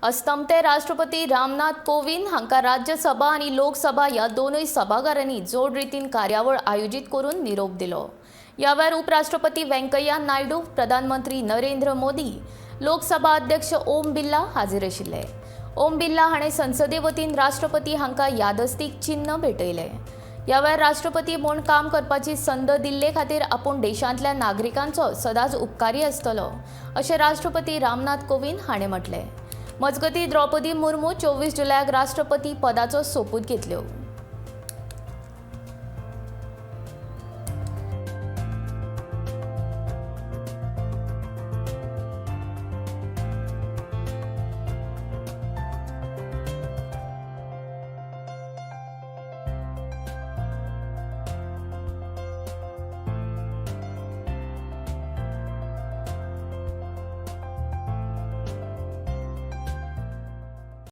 अस्तंते राष्ट्रपती रामनाथ कोविंद हांका राज्यसभा आणि लोकसभा ह्या दोनूय सभाघरांनी जोड रितीन कार्यावळ आयोजित करून निरोप दिलो। ह्या वेळार उपराष्ट्रपती व्यंकय्या नायडू, प्रधानमंत्री नरेंद्र मोदी, लोकसभा अध्यक्ष ओम बिर्ला हाजीर आशिल्ले। ओम बिर्ला हाणें संसदे वतीन राष्ट्रपती हांका यादस्तीक चिन्ह भेटयले। ह्या वेळार राष्ट्रपती म्हूण काम करपाची संद दिल्ले खातीर आपूण देशांतल्या नागरिकांचो सदांच उपकारी आसतलो अशें राष्ट्रपती रामनाथ कोविंद हाणें म्हटलें। मजगतीं द्रौपदी मुर्मू 24 जुलयाक राष्ट्रपती पदाचो सोपूत घेतल्यो।